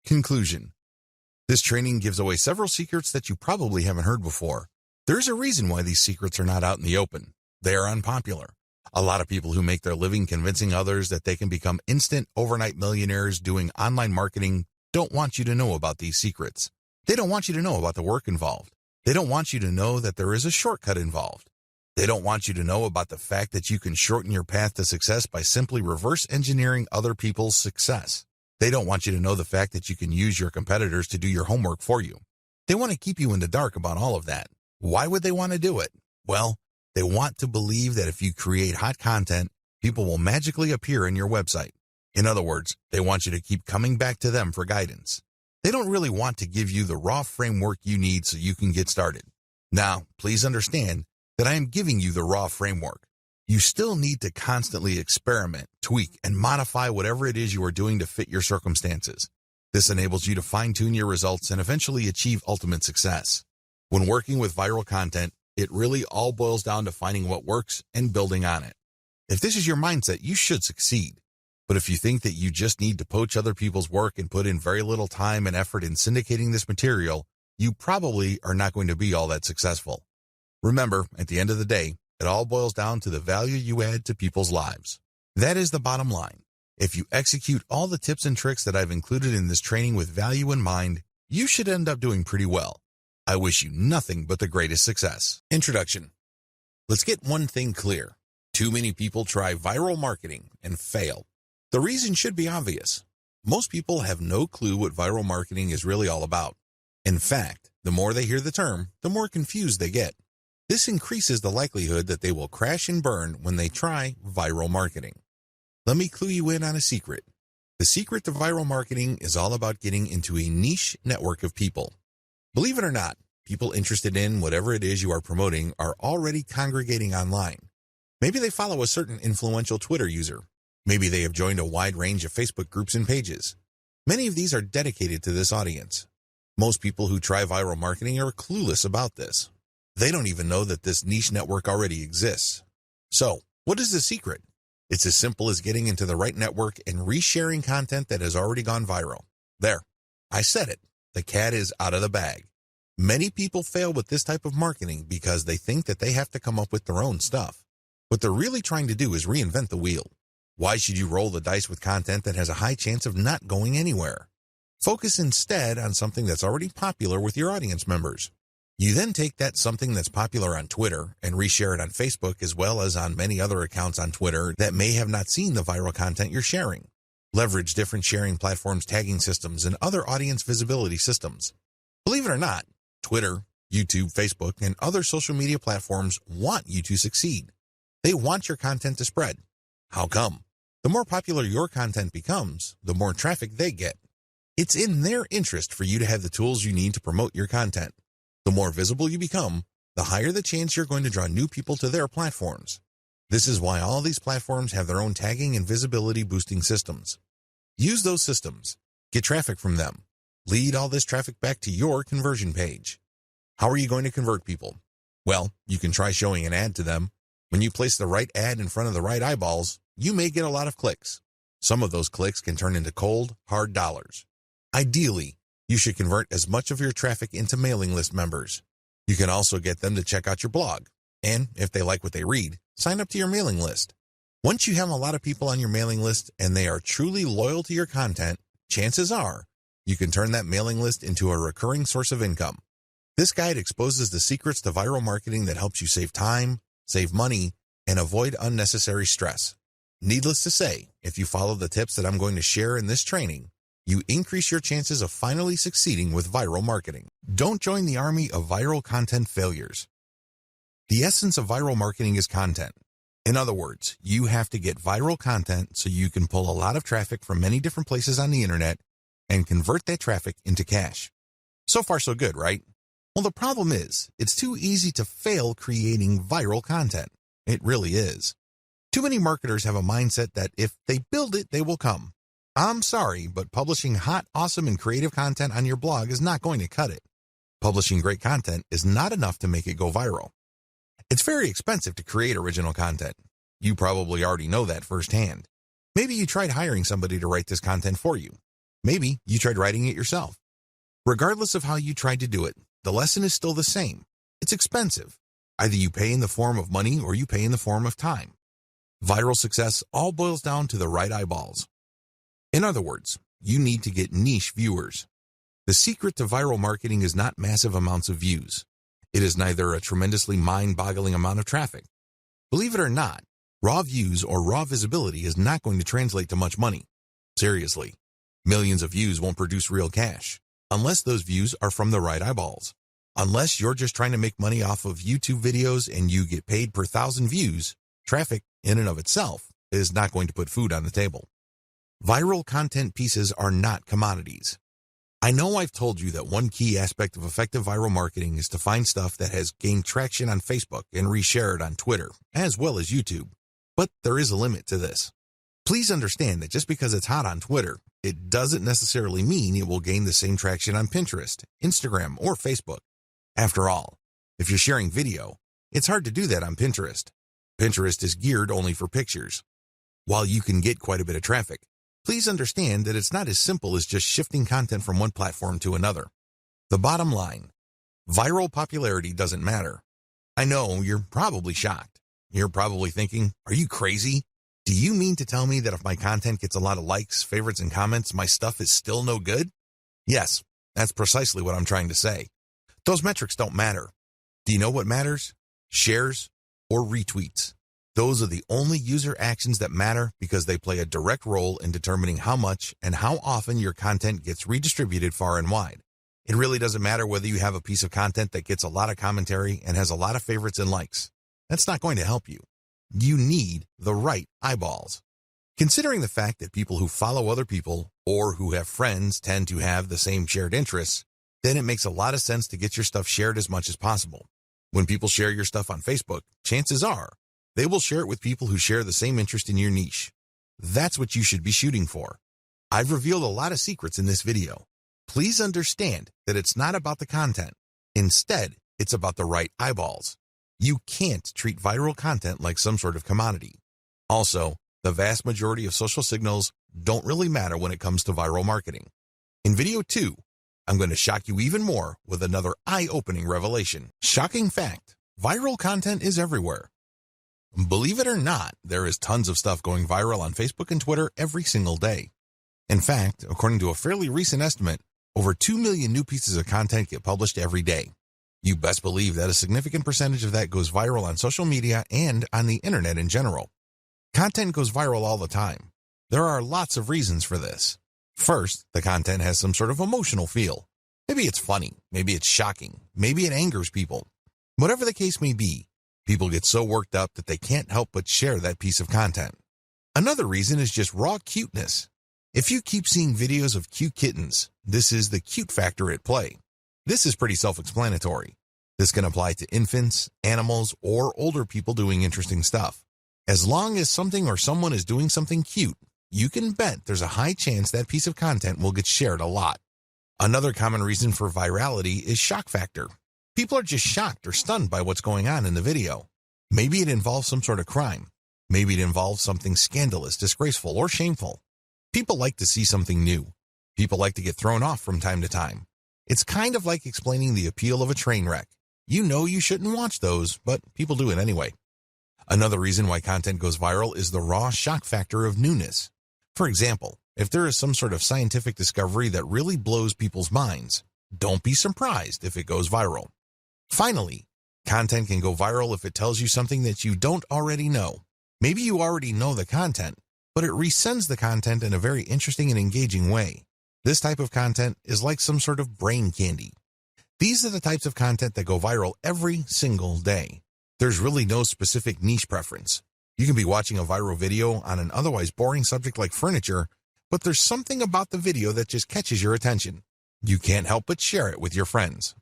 Conclusion. This training gives away several secrets that you probably haven't heard before. There's a reason why these secrets are not out in the open. They are unpopular. A lot of people who make their living convincing others that they can become instant overnight millionaires doing online marketing don't want you to know about these secrets. They don't want you to know about the work involved. They don't want you to know that there is a shortcut involved. They don't want you to know about the fact that you can shorten your path to success by simply reverse engineering other people's success. They don't want you to know the fact that you can use your competitors to do your homework for you. They want to keep you in the dark about all of that. Why would they want to do it? Well, they want to believe that if you create hot content, people will magically appear in your website. In other words, they want you to keep coming back to them for guidance. They don't really want to give you the raw framework you need so you can get started. Now, please understand that I am giving you the raw framework. You still need to constantly experiment, tweak, and modify whatever it is you are doing to fit your circumstances. This enables you to fine-tune your results and eventually achieve ultimate success. When working with viral content, it really all boils down to finding what works and building on it. If this is your mindset, you should succeed. But if you think that you just need to poach other people's work and put in very little time and effort in syndicating this material, you probably are not going to be all that successful. Remember, at the end of the day, it all boils down to the value you add to people's lives. That is the bottom line. If you execute all the tips and tricks that I've included in this training with value in mind, you should end up doing pretty well. I wish you nothing but the greatest success. Introduction. Let's get one thing clear. Too many people try viral marketing and fail. The reason should be obvious. Most people have no clue what viral marketing is really all about. In fact, the more they hear the term, the more confused they get. This increases the likelihood that they will crash and burn when they try viral marketing. Let me clue you in on a secret. The secret to viral marketing is all about getting into a niche network of people. Believe it or not, people interested in whatever it is you are promoting are already congregating online. Maybe they follow a certain influential Twitter user. Maybe they have joined a wide range of Facebook groups and pages. Many of these are dedicated to this audience. Most people who try viral marketing are clueless about this. They don't even know that this niche network already exists. So, what is the secret? It's as simple as getting into the right network and resharing content that has already gone viral. There, I said it. The cat is out of the bag. Many people fail with this type of marketing because they think that they have to come up with their own stuff. What they're really trying to do is reinvent the wheel. Why should you roll the dice with content that has a high chance of not going anywhere? Focus instead on something that's already popular with your audience members. You then take that something that's popular on Twitter and reshare it on Facebook as well as on many other accounts on Twitter that may have not seen the viral content you're sharing. Leverage different sharing platforms, tagging systems, and other audience visibility systems. Believe it or not, Twitter, YouTube, Facebook, and other social media platforms want you to succeed. They want your content to spread. How come? The more popular your content becomes, the more traffic they get. It's in their interest for you to have the tools you need to promote your content. The more visible you become, the higher the chance you're going to draw new people to their platforms. This is why all these platforms have their own tagging and visibility boosting systems. Use those systems. Get traffic from them. Lead all this traffic back to your conversion page. How are you going to convert people? Well, you can try showing an ad to them. When you place the right ad in front of the right eyeballs, you may get a lot of clicks. Some of those clicks can turn into cold, hard dollars. Ideally, you should convert as much of your traffic into mailing list members. You can also get them to check out your blog. And if they like what they read, sign up to your mailing list. Once you have a lot of people on your mailing list and they are truly loyal to your content, chances are you can turn that mailing list into a recurring source of income. This guide exposes the secrets to viral marketing that helps you save time, save money, and avoid unnecessary stress. Needless to say, if you follow the tips that I'm going to share in this training, you increase your chances of finally succeeding with viral marketing. Don't join the army of viral content failures. The essence of viral marketing is content. In other words, you have to get viral content so you can pull a lot of traffic from many different places on the internet and convert that traffic into cash. So far, so good, right? Well, the problem is, it's too easy to fail creating viral content. It really is. Too many marketers have a mindset that if they build it, they will come. I'm sorry, but publishing hot, awesome, and creative content on your blog is not going to cut it. Publishing great content is not enough to make it go viral. It's very expensive to create original content. You probably already know that firsthand. Maybe you tried hiring somebody to write this content for you. Maybe you tried writing it yourself. Regardless of how you tried to do it, the lesson is still the same. It's expensive. Either you pay in the form of money or you pay in the form of time. Viral success all boils down to the right eyeballs. In other words, you need to get niche viewers. The secret to viral marketing is not massive amounts of views. It is neither a tremendously mind-boggling amount of traffic. Believe it or not, raw views or raw visibility is not going to translate to much money. Seriously, millions of views won't produce real cash, unless those views are from the right eyeballs. Unless you're just trying to make money off of YouTube videos and you get paid per 1,000 views, traffic in and of itself is not going to put food on the table. Viral content pieces are not commodities. I know I've told you that one key aspect of effective viral marketing is to find stuff that has gained traction on Facebook and reshare it on Twitter, as well as YouTube. But there is a limit to this. Please understand that just because it's hot on Twitter, it doesn't necessarily mean it will gain the same traction on Pinterest, Instagram, or Facebook. After all, if you're sharing video, it's hard to do that on Pinterest. Pinterest is geared only for pictures. While you can get quite a bit of traffic, please understand that it's not as simple as just shifting content from one platform to another. The bottom line, viral popularity doesn't matter. I know you're probably shocked. You're probably thinking, are you crazy? Do you mean to tell me that if my content gets a lot of likes, favorites, and comments, my stuff is still no good? Yes, that's precisely what I'm trying to say. Those metrics don't matter. Do you know what matters? Shares or retweets. Those are the only user actions that matter because they play a direct role in determining how much and how often your content gets redistributed far and wide. It really doesn't matter whether you have a piece of content that gets a lot of commentary and has a lot of favorites and likes. That's not going to help you. You need the right eyeballs. Considering the fact that people who follow other people or who have friends tend to have the same shared interests, then it makes a lot of sense to get your stuff shared as much as possible. When people share your stuff on Facebook, chances are they will share it with people who share the same interest in your niche. That's what you should be shooting for. I've revealed a lot of secrets in this video. Please understand that it's not about the content. Instead, it's about the right eyeballs. You can't treat viral content like some sort of commodity. Also, the vast majority of social signals don't really matter when it comes to viral marketing. In video 2, I'm going to shock you even more with another eye-opening revelation. Shocking fact, viral content is everywhere. Believe it or not, there is tons of stuff going viral on Facebook and Twitter every single day. In fact, according to a fairly recent estimate, over 2 million new pieces of content get published every day. You best believe that a significant percentage of that goes viral on social media and on the internet in general. Content goes viral all the time. There are lots of reasons for this. First, the content has some sort of emotional feel. Maybe it's funny, maybe it's shocking, maybe it angers people. Whatever the case may be, people get so worked up that they can't help but share that piece of content. Another reason is just raw cuteness. If you keep seeing videos of cute kittens, this is the cute factor at play. This is pretty self-explanatory. This can apply to infants, animals, or older people doing interesting stuff. As long as something or someone is doing something cute, you can bet there's a high chance that piece of content will get shared a lot. Another common reason for virality is shock factor. People are just shocked or stunned by what's going on in the video. Maybe it involves some sort of crime. Maybe it involves something scandalous, disgraceful, or shameful. People like to see something new. People like to get thrown off from time to time. It's kind of like explaining the appeal of a train wreck. You know you shouldn't watch those, but people do it anyway. Another reason why content goes viral is the raw shock factor of newness. For example, if there is some sort of scientific discovery that really blows people's minds, don't be surprised if it goes viral. Finally, content can go viral if it tells you something that you don't already know. Maybe you already know the content, but it resends the content in a very interesting and engaging way. This type of content is like some sort of brain candy. These are the types of content that go viral every single day. There's really no specific niche preference. You can be watching a viral video on an otherwise boring subject like furniture, but there's something about the video that just catches your attention. You can't help but share it with your friends.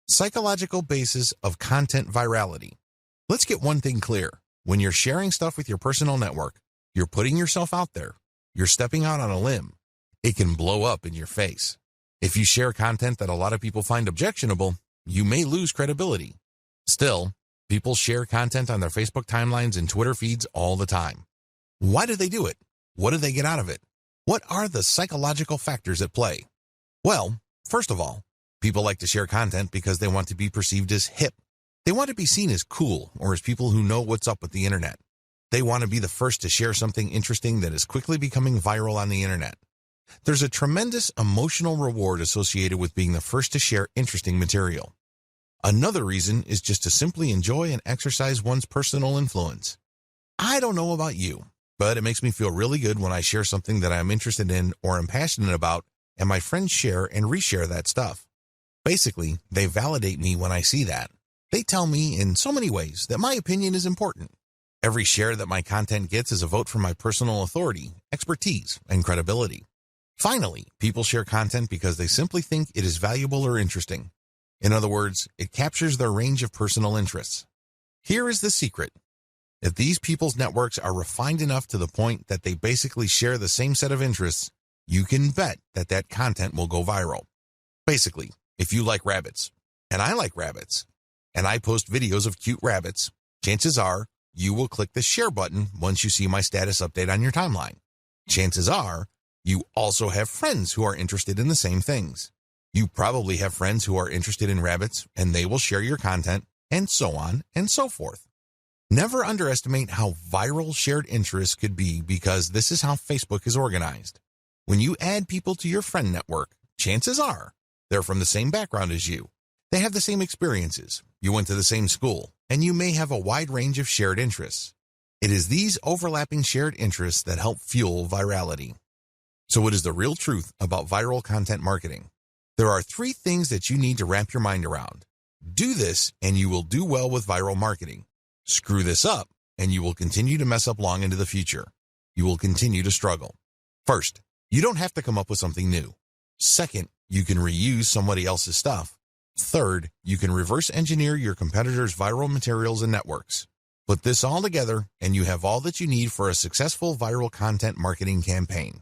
Psychological basis of content virality. Let's get one thing clear. When you're sharing stuff with your personal network, you're putting yourself out there. You're stepping out on a limb. It can blow up in your face. If you share content that a lot of people find objectionable, you may lose credibility. Still, people share content on their Facebook timelines and Twitter feeds all the time. Why do they do it? What do they get out of it? What are the psychological factors at play? Well, first of all, people like to share content because they want to be perceived as hip. They want to be seen as cool or as people who know what's up with the internet. They want to be the first to share something interesting that is quickly becoming viral on the internet. There's a tremendous emotional reward associated with being the first to share interesting material. Another reason is just to simply enjoy and exercise one's personal influence. I don't know about you, but it makes me feel really good when I share something that I'm interested in or am passionate about, and my friends share and reshare that stuff. Basically, they validate me when I see that. They tell me in so many ways that my opinion is important. Every share that my content gets is a vote for my personal authority, expertise, and credibility. Finally, people share content because they simply think it is valuable or interesting. In other words, it captures their range of personal interests. Here is the secret. If these people's networks are refined enough to the point that they basically share the same set of interests, you can bet that that content will go viral. Basically, if you like rabbits, and I like rabbits, and I post videos of cute rabbits, chances are you will click the share button once you see my status update on your timeline. Chances are you also have friends who are interested in the same things. You probably have friends who are interested in rabbits, and they will share your content, and so on and so forth. Never underestimate how viral shared interests could be, because this is how Facebook is organized. When you add people to your friend network, chances are they're from the same background as you. They have the same experiences. You went to the same school, and you may have a wide range of shared interests. It is these overlapping shared interests that help fuel virality. So what is the real truth about viral content marketing? There are 3 things that you need to wrap your mind around. Do this, and you will do well with viral marketing. Screw this up, and you will continue to mess up long into the future. You will continue to struggle. First, you don't have to come up with something new. Second, you can reuse somebody else's stuff. Third, you can reverse engineer your competitors' viral materials and networks. Put this all together, and you have all that you need for a successful viral content marketing campaign.